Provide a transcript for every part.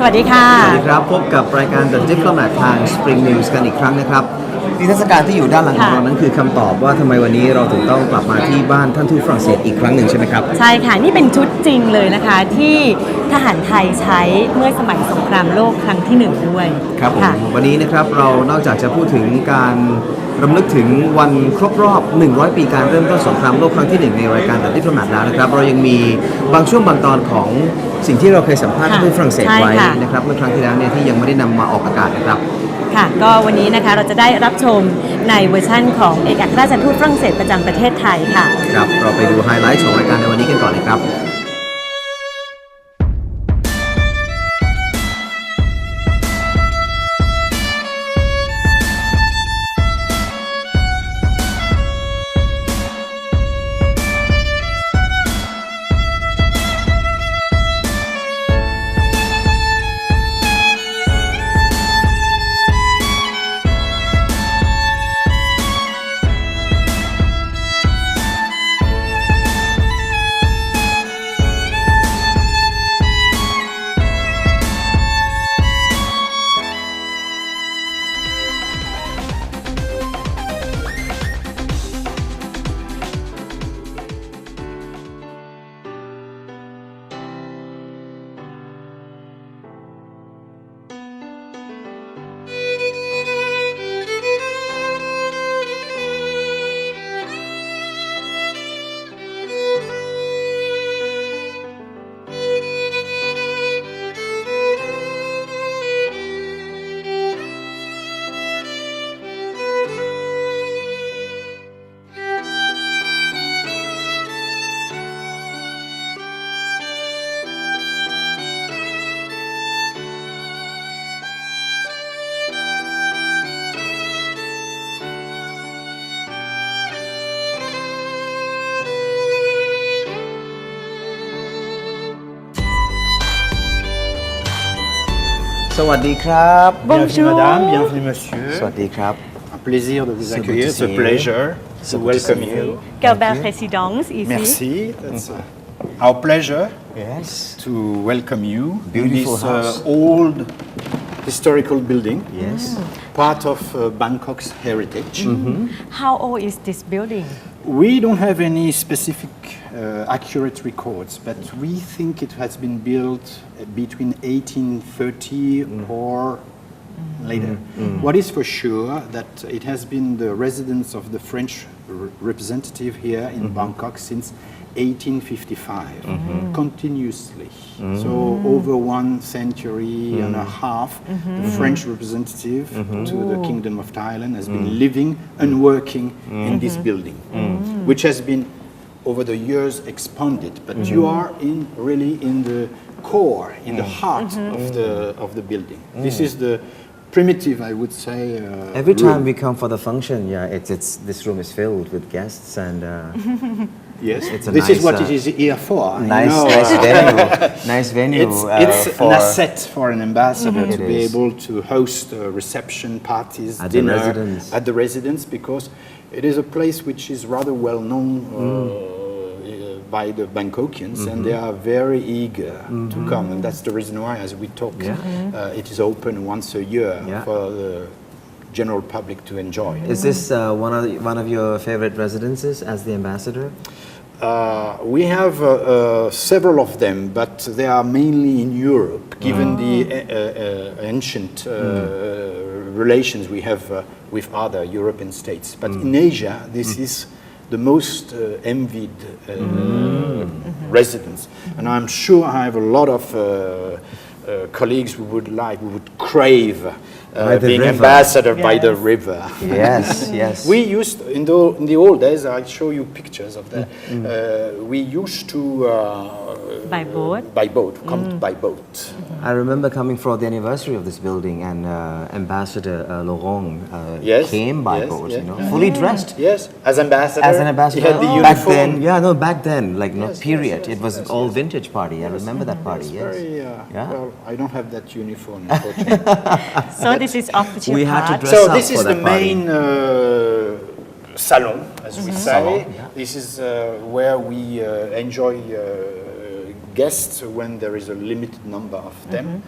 สวัสดีค่ะสวัสดีครับพบกับรายการ The Diplomat ทาง Spring News กันอีกครั้งนะครับนิทรรศการที่อยู่ด้านหลังของเรานั้นคือคำตอบว่าทำไมวันนี้เราถึงต้องกลับมาที่บ้านท่านทูตฝรั่งเศสอีกครั้งหนึ่งใช่ไหมครับใช่ค่ะนี่เป็นชุดจริงเลยนะคะที่ทหารไทยใช้เมื่อสมัยสงครามโลกครั้งที่1ด้วยครับผมวันนี้นะครับเรานอกจากจะพูดถึงการรำลึกถึงวันครบรอบ100ปีการเริ่มต้นสงครามโลกครั้งที่1ในรายการ The Diplomat แล้วนะครับเรายังมีบางช่วงบางตอนของสิ่งที่เราเคยสัมภาษณ์ทูตฝรั่งเศสไว้นะครับเมื่อครั้งที่แล้วเนี่ยที่ยังไม่ได้นำมาออกอากาศนะครับค่ะก็วันนี้นะคะเราจะได้รับชมในเวอร์ชั่นของเอกอัครราชทูตฝรั่งเศสประจำประเทศไทยค่ะครับเราไปดูไฮไลท์ของรายการในวันนี้กันก่อนเลยครับสวัสดีครับ Bienvenue madame, bienvenue monsieur. สวัสดีครับ Un plaisir de vous accueillir, it's a pleasure to welcome you. Quelle résidence ici Merci, that's our pleasure Yes to welcome you Beautiful in house. this old historical building, Yes part of Bangkok's heritage. How old is this building We don't have any specific accurate records, but we think it has been built between 1830 or later. What is for sure that it has been the residence of the French representative here in Bangkok since 1855, continuously. So over 1 century and a half, the French representative to the Kingdom of Thailand has been living and working in this building, which has been over the years expanded. But you are really in the core, in the heart of the building. This is the primitive, I would say. Every time room. we come for the function, yeah, it's this room is filled with guests and Yes, it's a this nice, is what it is here for. nice venue. It's for an asset for an ambassador to It be is. able to host reception parties, At the dinner residence. at the residence, because it is a place which is rather well known by the Bangkokians, and they are very eager to come, and that's the reason why, as we talk, it is open once a year for the general public to enjoy. Is this one of your favorite residences as the ambassador? We have several of them, but they are mainly in Europe, given the ancient relations we have with other European states. But in Asia, this is the most envied residence. And I'm sure I have a lot of colleagues who would crave being ambassador by the river. Yes, yes. We used, in the old days, I'll show you pictures of that. We used to by boat come by boat. I remember coming for the anniversary of this building, and Ambassador Laurent came by boat, you know, fully dressed. Yes, as ambassador. As an ambassador. He had the back uniform. then, back then, like period. It was all vintage party. I remember that party. Yes. Very, Yeah. Well, I don't have that uniform, unfortunately. so this is official We had to part dress So up this is for the that party. main salon, as we say. Salon, yeah. This is where we enjoy guests when there is a limited number of them.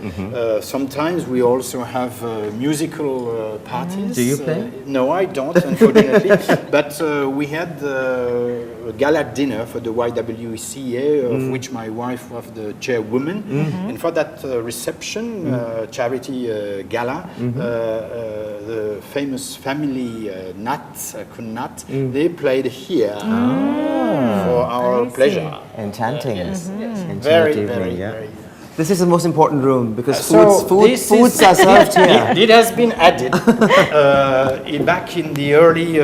Sometimes we also have musical parties. Do you play? No, I don't, unfortunately. But we had a gala dinner for the YWCA, of which my wife was the chairwoman. And for that reception, charity gala, the famous family Kun Nat, they played here for our pleasure. Enchanting. Enchanting Very, room, very, yeah. very. This is the most important room because So foods this are served here. It has been added back in the early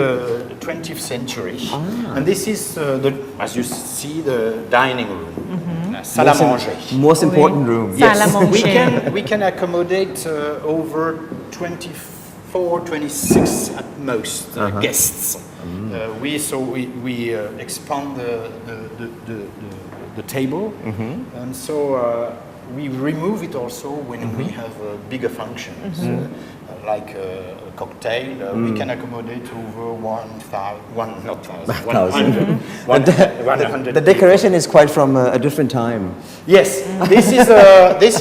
20th century, and this is as you see, the dining room, salle à manger. Most important room. Salle à manger. We can accommodate over 24, 26 at most guests. We expand the table, and so we remove it also when we have bigger functions, like a cocktail. We can accommodate over 100. The decoration is quite from a different time. Yes, this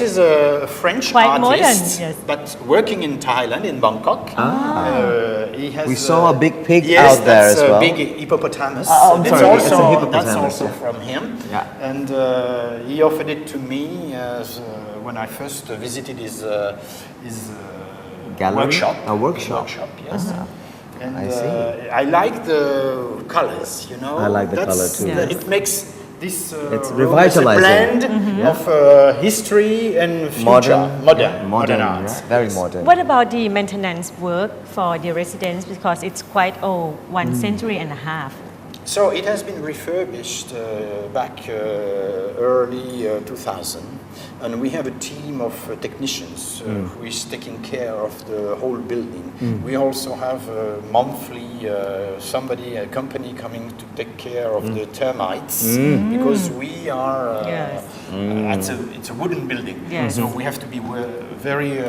is a French Quite modern, artist, yes. but working in Thailand, in Bangkok. He has, We saw a big pig yes, out there that's as well. a big hippopotamus. I'm That's sorry, it's a also, hippopotamus, that's also yeah. from him. Yeah. And he offered it to me as, when I first visited his Gallery? workshop. A workshop. Yes. And I see. I like the colors, you know. I like the That's- color too. Yeah. It makes this It's room is a revitalizing. blend of history and future. Modern art. yeah. Very modern. What about the maintenance work for the residents, because it's quite old, 1 century and a half? So it has been refurbished back early 2000, and we have a team of technicians who is taking care of the whole building. We also have monthly a company coming to take care of the termites, because we are Yes. it's a wooden building, Yes. so we have to be very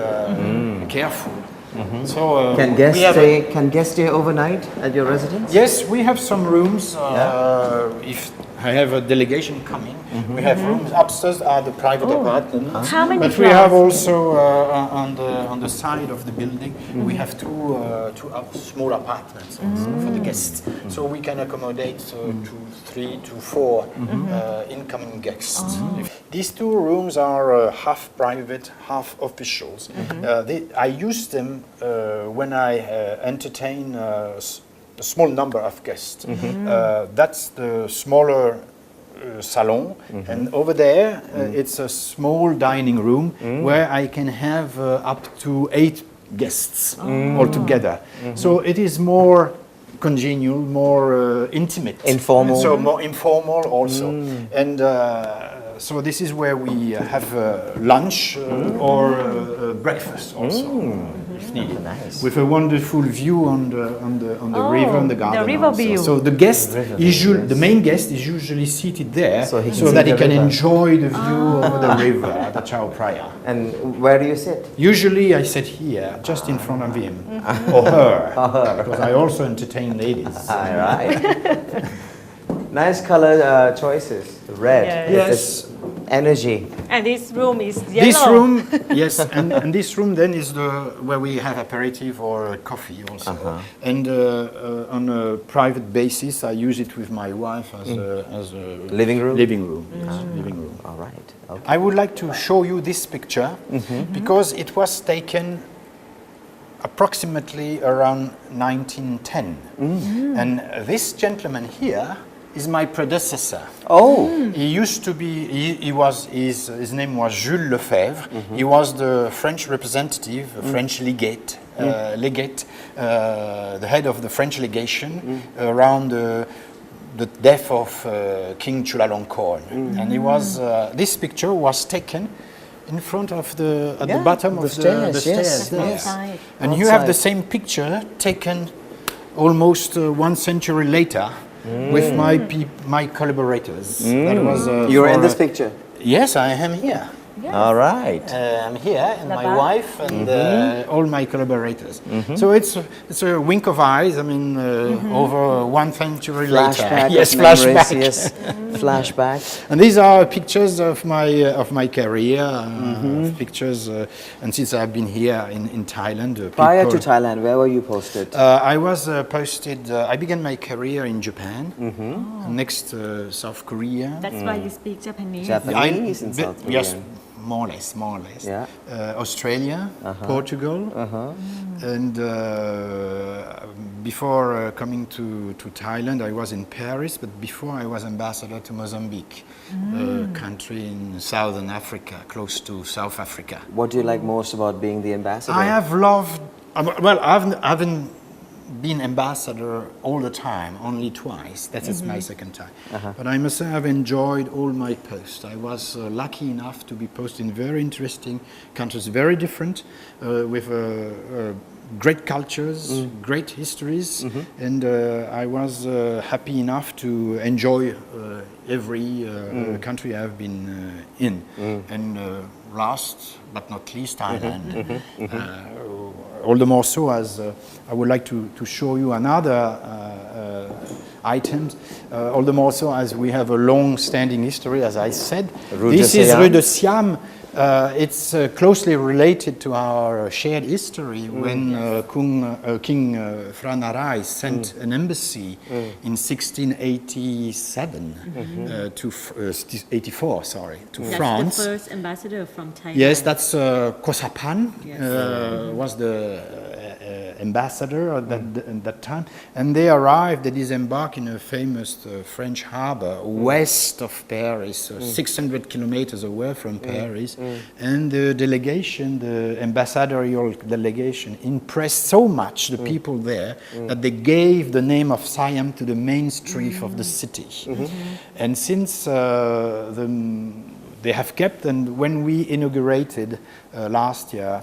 careful. So Can guests stay overnight at your residence? yes, we have some rooms. If I have a delegation coming, we have rooms upstairs are the private apartments. How many But we have floors? also on the side of the building we have two small apartments also for the guests. So we can accommodate 3 to 4 incoming guests. These 2 rooms are half private, half officials. I use them when I entertain a small number of guests. That's the smaller salon, and over there it's a small dining room where I can have up to 8 guests altogether. So it is more congenial, more intimate, Informal. So more informal also, and. So this is where we have lunch or breakfast also, if needed, Nice. with a wonderful view on the river and the garden. the river also. view. So the guest, the main guest, is usually seated there, So he can so see that he the can river. enjoy the view over the river at the Chao Phraya. And where do you sit? Usually I sit here, just in front of him or her, because I also entertain ladies. All right. Nice color choices. Red. Yes. Yes. Energy. And this room is yellow. This room, yes, and this room then is where we have aperitif or coffee also. And on a private basis, I use it with my wife as a Living room? Living room. Yes, living room. All right. Okay. I would like to show you this picture because it was taken approximately around 1910, and this gentleman here is my predecessor. Oh. He used to be, his name was Jules Lefebvre. He was the French representative, French legate, the head of the French legation around the death of King Chulalongkorn. And he was, this picture was taken in front of the bottom of the stairs, stairs yes, there. Outside. And you have the Outside. same picture taken almost 1 century later with my collaborators. That was You're for in this picture. Yes, I am here. Yes. All right. I'm here, and my Là-bas. wife, and all my collaborators. So it's a wink of eyes. I mean, over one century later. Flashback. Yes, of memories, flashback. Yes. Flashback. And these are pictures of my career, pictures, and since I've been here in Thailand. Prior to people- Thailand, where were you posted? I was posted. I began my career in Japan. Next, South Korea. That's why you speak Japanese. Japanese in South Korea. Yes, more or less. Yeah. Australia, Portugal, and before coming to Thailand, I was in Paris. But before, I was ambassador to Mozambique, a country in southern Africa, close to South Africa. What do you like most about being the ambassador? I have loved. Well, I haven't been ambassador all the time, only twice. That is my second time. But I must say I've enjoyed all my posts. I was lucky enough to be posted in very interesting countries, very different, with great cultures, great histories, and I was happy enough to enjoy every country I've been in. And last but not least, Thailand. All the more so as I would like to show you another item, all the more so as we have a long-standing history, as I said. Rue de This is Siam. Rue de Siam. It's closely related to our shared history when King Phra Narai sent an embassy in 1687 to 84, sorry, to That's France. the first ambassador from Thailand. Yes, that's Kosapan Yes. was the ambassador at that time, and they arrived. They disembarked in a famous French harbor west of Paris, 600 kilometers away from Paris, and the delegation, the ambassadorial delegation, impressed so much the people there that they gave the name of Siam to the main street of the city, and since they have kept, and when we inaugurated last year,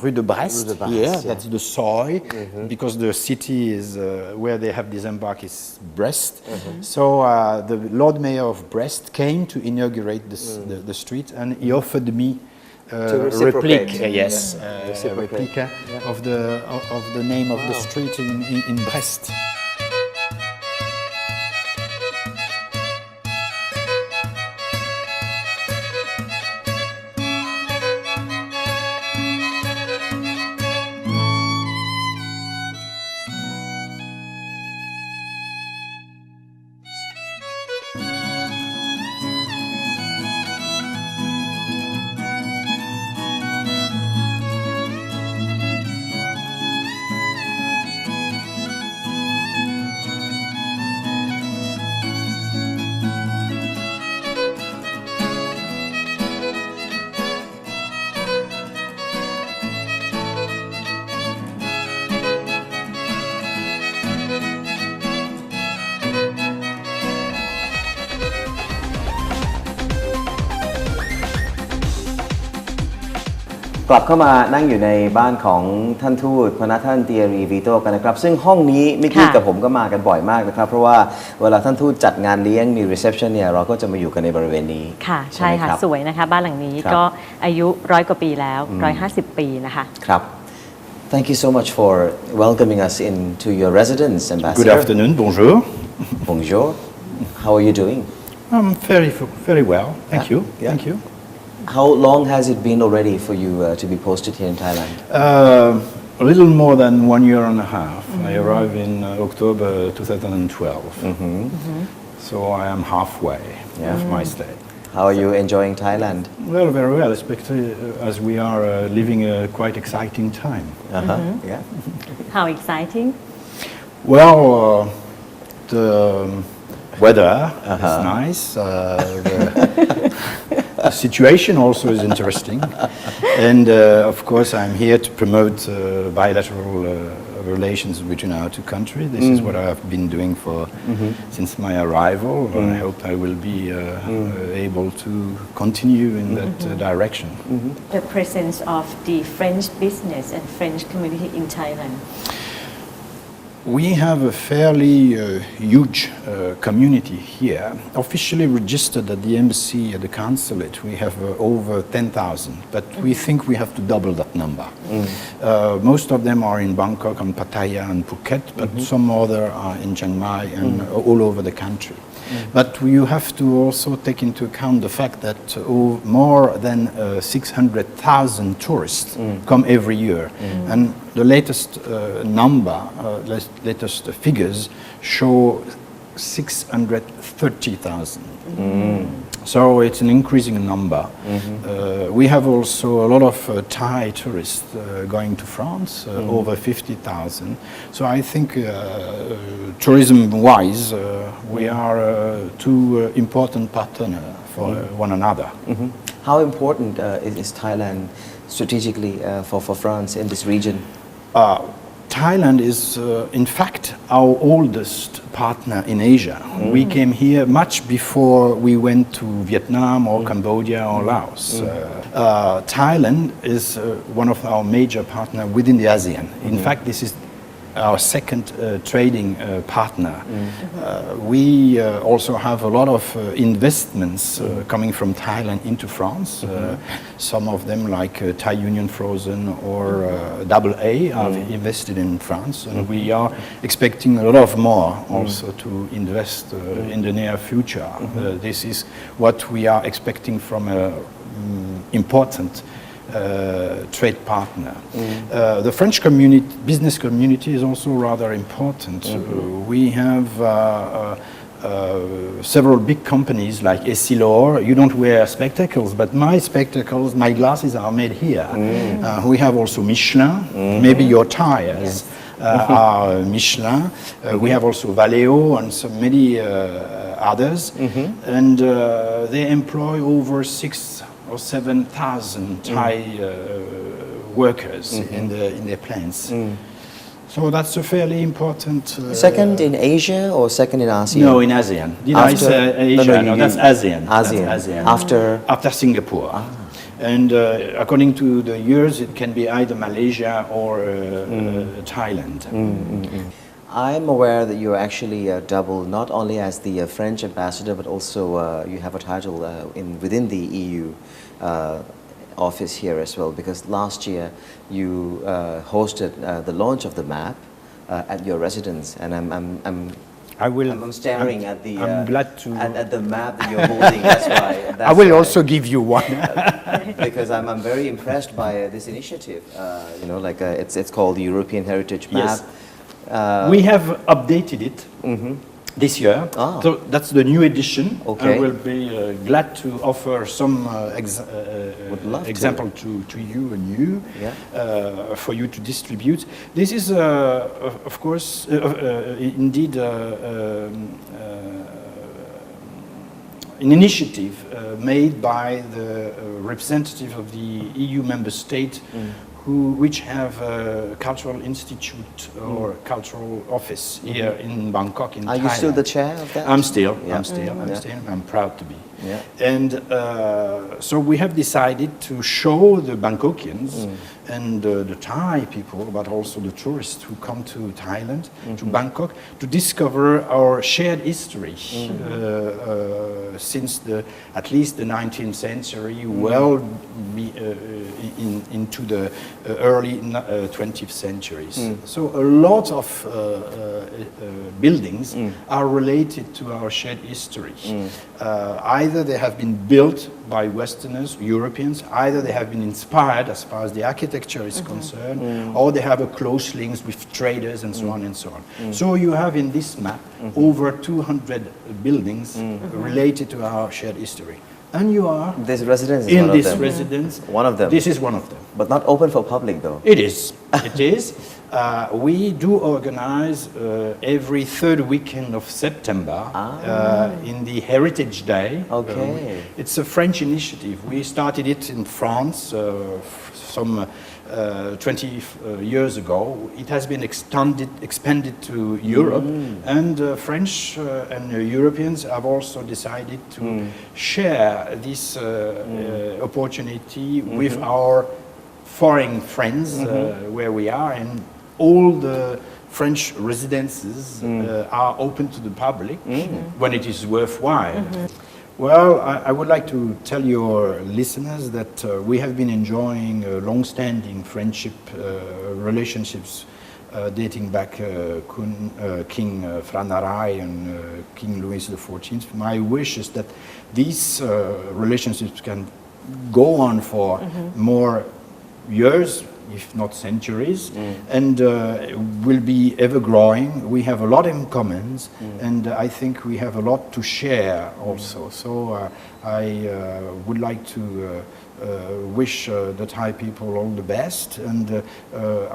Rue de Brest, Rue de Brest, yeah, yeah. that's the soy, because the city is where they have disembarked is Brest. So the Lord Mayor of Brest came to inaugurate this, the street, and he offered me To reciprocate. yes, Reciprocate. replica of the name of the street in Brest.กลับเข้ามานั่งอยู่ในบ้านของท่านทูตพนักท่าน Thierry Viteau กันนะครับซึ่งห้องนี้มิกกี้กับผมก็มากันบ่อยมากนะครับเพราะว่าเวลาท่านทูตจัดงานเลี้ยงมี reception เนี่ยเราก็จะมาอยู่กันในบริเวณนี้ ค่ะใช่ค่ะ ไหมรับ สวยนะคะบ้านหลังนี้ ครับ ก็อายุ100 กว่าปีแล้ว 150 ปีนะคะ ครับ Thank you so much for welcoming us into your residence, Ambassador. Good afternoon, bonjour. Bonjour. How are you doing? I'm very well, thank you. Yeah. Thank you. How long has it been already for you to be posted here in Thailand? A little more than 1 year and a half. I arrived in October 2012. So I am halfway of my stay. How are you enjoying Thailand? Well, very well, especially as we are living a quite exciting time. Yeah. How exciting Well, the weather is nice. The situation also is interesting. And of course, I'm here to promote bilateral relations between our two countries. This is what I have been doing since my arrival. I hope I will be able to continue in that direction. the presence of the French business and French community in Thailand We have a fairly huge community here. Officially registered at the embassy, at the consulate, we have over 10,000, but we think we have to double that number. Most of them are in Bangkok and Pattaya and Phuket, but some other are in Chiang Mai and all over the country. But you have to also take into account the fact that more than 600,000 tourists come every year. And the latest latest figures show 630,000. So it's an increasing number. We have also a lot of Thai tourists going to France, over 50,000. So I think tourism-wise, we are two important partners for one another. How important is Thailand strategically for France in this region? Thailand is, in fact, our oldest partner in Asia. We came here much before we went to Vietnam or Cambodia or Laos. Thailand is one of our major partners within the ASEAN. In fact, this is our second trading partner. We also have a lot of investments coming from Thailand into France. Some of them, like Thai Union Frozen or AA, have invested in France, and we are expecting a lot of more also to invest in the near future. This is what we are expecting from an important trade partner. The French community, business community is also rather important. We have several big companies like Essilor. You don't wear spectacles, but my spectacles, my glasses are made here. We have also Michelin, maybe your tires are Michelin. We have also Valeo and so many others. And they employ over 6,000 or 7,000 Thai workers in their plants. So that's a fairly important... second in Asia or second in ASEAN? No, in ASEAN. Did I say Asia? No, that's ASEAN. ASEAN. After Singapore. And according to the years, it can be either Malaysia or Thailand. I'm aware that you're actually double, not only as the French ambassador, but also you have a title within the EU office here as well, because last year you hosted the launch of the map at your residence, and I'm staring at the I'm glad to at the map that you're holding. That's why. I will also give you one. Because I'm very impressed by this initiative. You know, like it's called the European Heritage Map. Yes. We have updated it this year. So that's the new edition. Okay. I will be glad to offer some example to you and you for you to distribute. This is, of course, indeed an initiative made by the representative of the EU member state which have a cultural institute or cultural office here in Bangkok, in Thailand. Are you still the chair of that? I'm still. I'm proud to be. And so we have decided to show the Bangkokians and the Thai people, but also the tourists who come to Thailand, to Bangkok, to discover our shared history since at least the 19th century, into the early 20th centuries. So a lot of buildings are related to our shared history. Either they have been built by Westerners, Europeans, either they have been inspired as far as the architecture is concerned, or they have a close links with traders and so on and so on. So you have in this map over 200 buildings related to our shared history. And you are this residence is in one of this them. residence. One of them. This is one of them. But not open for public, though. It is. It is. We do organize every third weekend of September in the Heritage Day. Okay. It's a French initiative. We started it in France some 20 years ago. It has been expanded to Europe, and French and Europeans have also decided to share this opportunity with our foreign friends where we are, and all the French residences are open to the public when it is worthwhile. Well, I would like to tell your listeners that we have been enjoying long-standing friendship relationships dating back King Franarai and King Louis XIV. My wish is that these relationships can go on for more years, if not centuries, and will be ever growing. We have a lot in common, and I think we have a lot to share also. So I would like to wish the Thai people all the best, and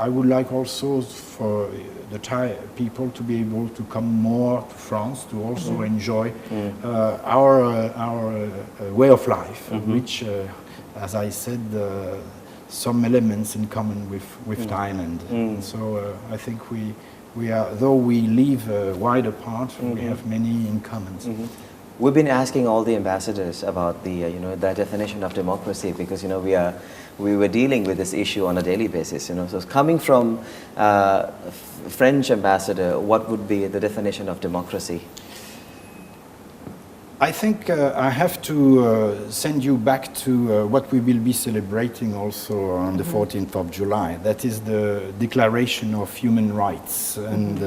I would like also for the Thai people to be able to come more to France to also enjoy our way of life, which, as I said, some elements in common with Thailand. So I think we are, though we live wide apart, we have many in common. We've been asking all the ambassadors about the the definition of democracy because we were dealing with this issue on a daily basis. So coming from French ambassador, what would be the definition of democracy? I think I have to send you back to what we will be celebrating also on the 14th of July. That is the Declaration of Human Rights, and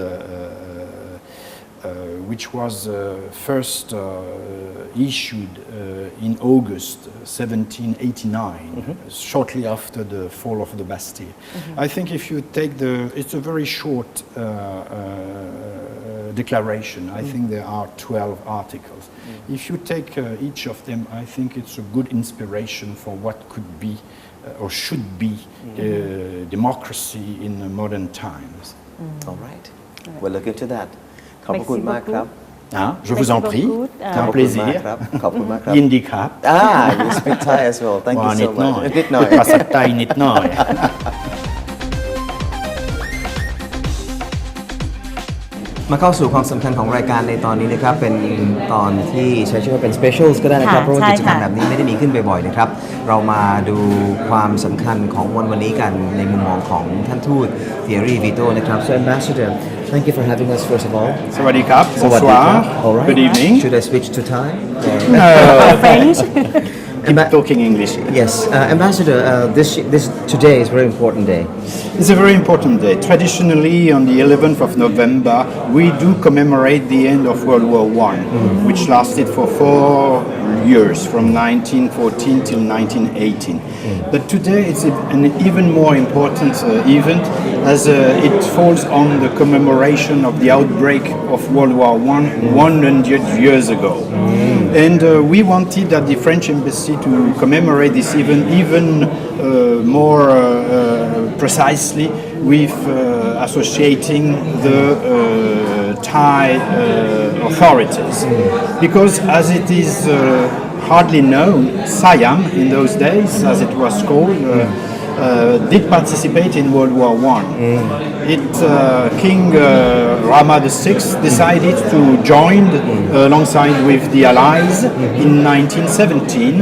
which was first issued in August 1789, shortly after the fall of the Bastille. I think if you take it's a very short declaration. I think there are 12 articles. If you take each of them, I think it's a good inspiration for what could be or should be democracy in modern times. All right. We'll look into that. ขอบคุณมากครับ Je vous en prie. C'est un plaisir. ขอบคุณมากครับ ยินดีครับ you speak Thai as well. Thank you so much. นิดหน่อย ภาษาไทยนิดหน่อย มาเข้าสู่ความสำคัญของรายการในตอนนี้นะครับเป็นตอนที่ใช้ชื่อว่าเป็น specials ก็ได้นะครับเพราะว่ากิจกรรมแบบนี้ไม่ได้มีขึ้นบ่อยๆนะครับเรามาดูความสำคัญของวันนี้กันในมุมมองของท่านทูต Thierry Viteau นะครับ So Ambassador, thank you for having us first of all. สวัสดีครับ Bonsoir. All right. Good evening. Should I switch to Thai? French Keep talking English. Yes, Ambassador, today is a very important day. It's a very important day. Traditionally, on the 11th of November, we do commemorate the end of World War I, which lasted for 4 years, from 1914 till 1918. But today it's an even more important event, as it falls on the commemoration of the outbreak of World War I 100 years ago. And we wanted at the French embassy to commemorate this event even more precisely with associating the Thai authorities. Because as it is hardly known, Siam in those days, as it was called, did participate in World War I. King Rama VI decided to join alongside with the Allies in 1917,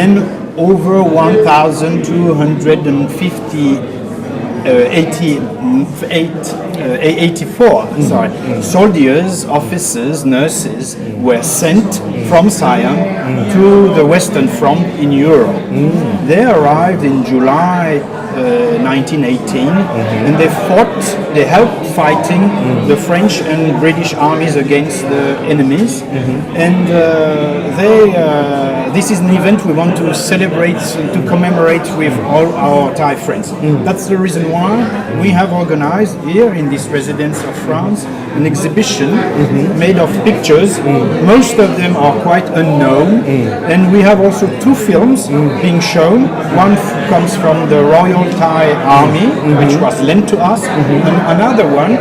and over 1,284 soldiers, officers, nurses were sent from Siam to the Western Front in Europe. They arrived in July 1918, and they helped fighting the French and British armies against the enemies. And this is an event we want to celebrate, to commemorate with all our Thai friends. That's the reason why we have organized here in this residence of France an exhibition made of pictures. Most of them are quite unknown, and we have also 2 films being shown. One comes from the Royal Thai Army, which was lent to us, and another one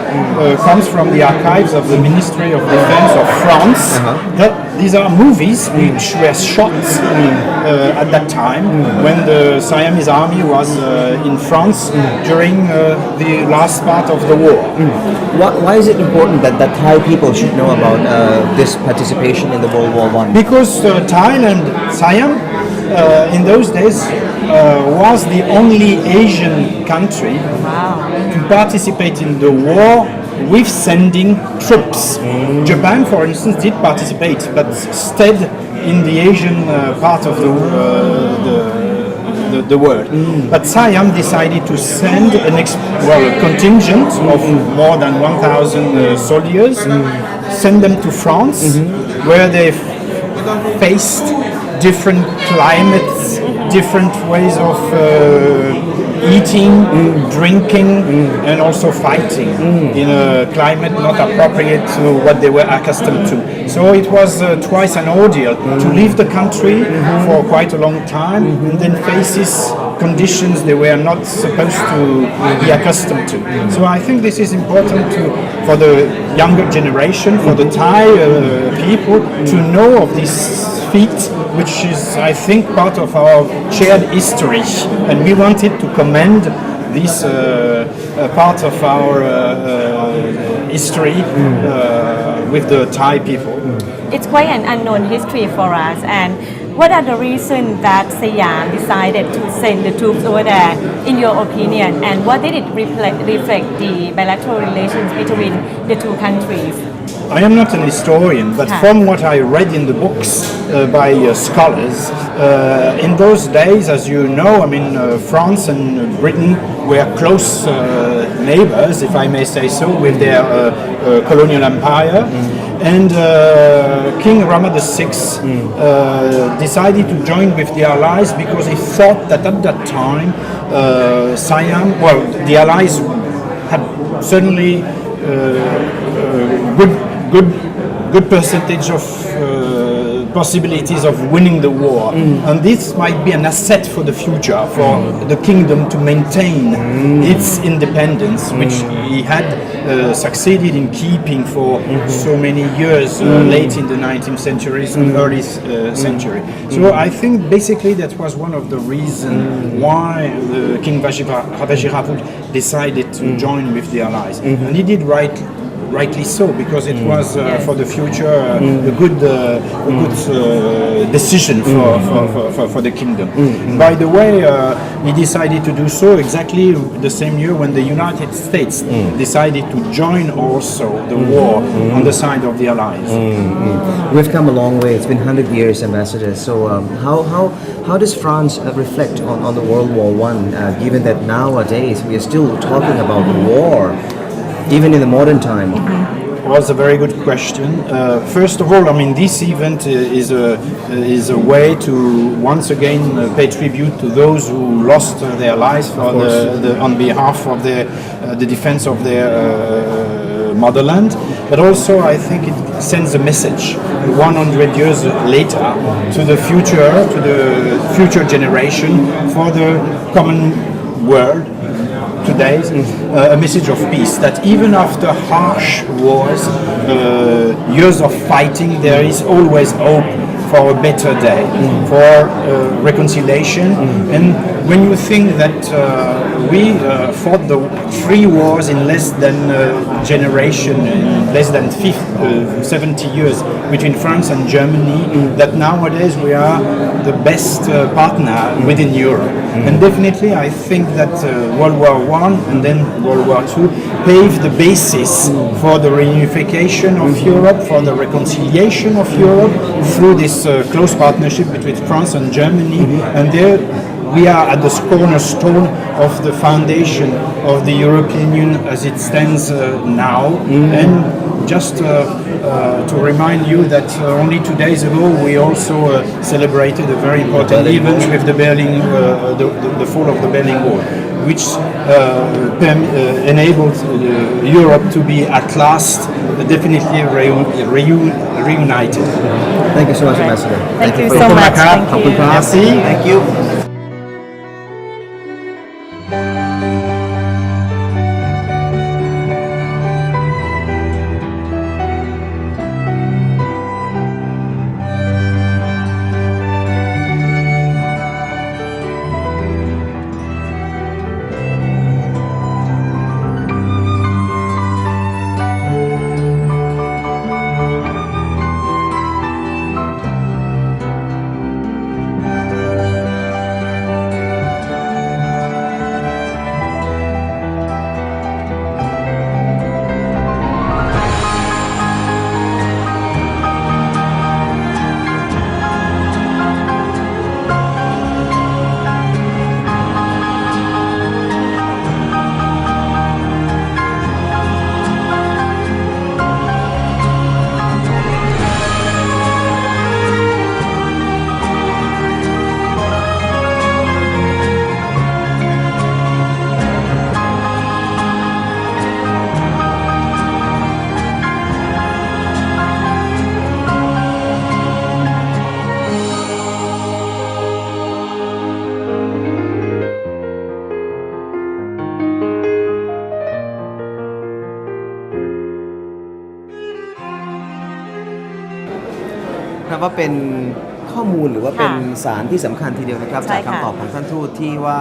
comes from the archives of the Ministry of Defense of France. These are movies which were shot at that time when the Siamese army was in France during the last part of the war. Why is it important that Thai people should know about this participation in the World War I? Because Thailand, Siam, in those days was the only Asian country to participate in the war with sending troops. Japan, for instance, did participate, but stayed in the Asian part of the world. But Siam decided to send a contingent of more than 1,000 soldiers, send them to France, where they faced different climates, different ways of eating, drinking, and also fighting in a climate not appropriate to what they were accustomed to. So it was twice an ordeal to leave the country for quite a long time and then face these conditions they were not supposed to be accustomed to. So I think this is important for the younger generation, for the Thai people to know of this feat, which is, I think, part of our shared history, and we wanted to commend this part of our history with the Thai people. It's quite an unknown history for us. And what are the reasons that Siam decided to send the troops over there, in your opinion? And what did it reflect the bilateral relations between the two countries? I am not an historian, but from what I read in the books by scholars, in those days, as you know, I mean, France and Britain were close neighbors, if I may say so, with their colonial empire. And King Rama VI decided to join with the Allies because he thought that at that time Siam, well, the Allies had certainly good percentage of possibilities of winning the war, and this might be an asset for the future for the kingdom to maintain its independence, which he had succeeded in keeping for so many years late in the 19th century and early century. So I think basically that was one of the reasons why King Vajiraput decided to join with the Allies, and he did rightly so, because it was for the future a good decision for the kingdom. By the way, he decided to do so exactly the same year when the United States decided to join also the war on the side of the Allies. We've come a long way. It's been 100 years, Ambassador. So how does France reflect on the World War I, given that nowadays we are still talking about war, even in the modern time? Well, that's a very good question. First of all, I mean, this event is a way to once again pay tribute to those who lost their lives on behalf of the defense of their motherland. But also, I think it sends a message 100 years later to the future generation, for the common world today, a message of peace, that even after harsh wars, years of fighting, there is always hope for a better day, for reconciliation. And when you think that we fought the 3 wars in less than a generation, in less than 70 years between France and Germany, that nowadays we are the best partner within Europe. And definitely I think that World War I and then World War II paved the basis for the reunification of Europe, for the reconciliation of Europe through this close partnership between France and Germany. And there we are at the cornerstone of the foundation of the European Union as it stands now. And just to remind you that only 2 days ago we also celebrated a very important event with the the fall of the Berlin Wall, which enabled Europe to be at last definitely reunited. Thank you so much, Ambassador. Thank you for so your much. time. Thank you. Merci. Thank you. ว่าเป็นข้อมูลหรือว่าเป็นสารที่สำคัญทีเดียวนะครับจากคำตอบของท่านทูตที่ว่า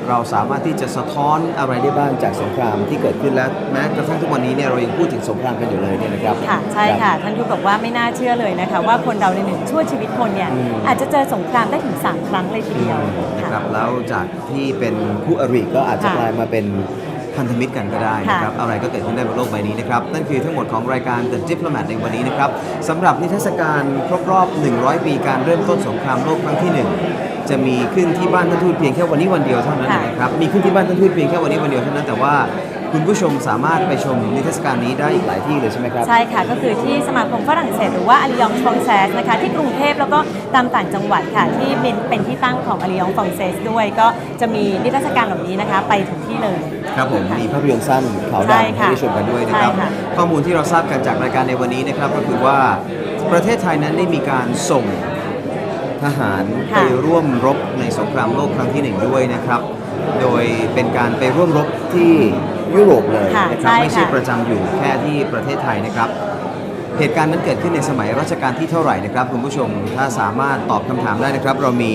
เราสามารถที่จะสะท้อนอะไรได้บ้างจากสงครามที่เกิดขึ้นแล้วแม้กระทั่งทุกวันนี้เนี่ยเรายังพูดถึงสงครามกันอยู่เลยเนี่ยนะครับค่ะใช่ค่ะท่านทูตบอกว่าไม่น่าเชื่อเลยนะคะว่าคนเราในหนึ่งชั่วชีวิตคนเนี่ยอาจจะเจอสงครามได้ถึง3 ครั้งเลยทีเดียวนะครับแล้วจากที่เป็นคู่อริก็อาจจะกลายมาเป็นพันธมิตรกันก็ได้นะครับอะไรก็เกิดขึ้นได้บนโลกใบนี้นะครับนั่นคือทั้งหมดของรายการ The Diplomat ในวันนี้นะครับสำหรับนิทรรศการครบรอบ100 ปีการเริ่มต้นสงครามโลกครั้งที่ 1จะมีขึ้นที่บ้านท่านทูตเพียงแค่วันนี้วันเดียวเท่านั้นนะครับมีขึ้นที่บ้านท่านทูตเพียงแค่วันนี้วันเดียวเท่านั้นแต่ว่าคุณผู้ชมสามารถไปชมนิทรรศการนี้ได้อีกหลายที่เลยใช่ไหมครับใช่ค่ะก็คือที่สมาคมฝรั่งเศสหรือว่าอาริยองฟองเซสนะคะที่กรุงเทพแล้วก็ตามต่างจังหวัดค่ะที่เป็นที่ตั้งของอาริยองฟองเซสด้วยก็จะมีนิทรรศการเหล่านี้นะคะไปถึงที่เลยครับผมมีภาพยนตร์สั้นขาวดำให้ได้ชมกันด้วยนะครับข้อมูลที่เราทราบกันจากรายการในวันนี้นะครับก็คือว่าประเทศไทยนั้นได้มีการส่งทหารไปร่วมรบในสงครามโลกครั้งที่ 1ด้วยนะครับโดยเป็นการไปร่วมรบที่ยุโรปเลยนะครับไม่ใช่ประจำอยู่แค่ที่ประเทศไทยนะครับเหตุการณ์นั้นเกิดขึ้นในสมัยรัชกาลที่เท่าไหร่นะครับคุณผู้ชมถ้าสามารถตอบคำถามได้นะครับเรามี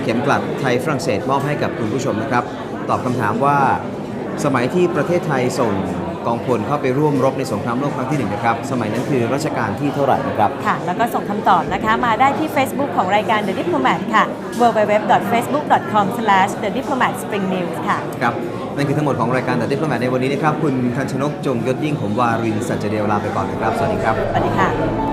เข็มกลัดไทยฝรั่งเศสมอบให้กับคุณผู้ชมนะครับตอบคำถามว่าสมัยที่ประเทศไทยส่งกองพลเข้าไปร่วมรบในสงครามโลกครั้งที่ 1นะครับสมัยนั้นคือรัชกาลที่เท่าไหร่นะครับค่ะแล้วก็ส่งคำตอบนะคะมาได้ที่ Facebook ของรายการ The Diplomat ค่ะ www.facebook.com/thediplomatspringnews ค่ะครับนั่นคือทั้งหมดของรายการ The Diplomat ในวันนี้นะครับคุณทันชนกจงยศยิ่งผมวารินทร์สัจเดวลาไปก่อนนะครับสวัสดีครับสวัสดีค่ะ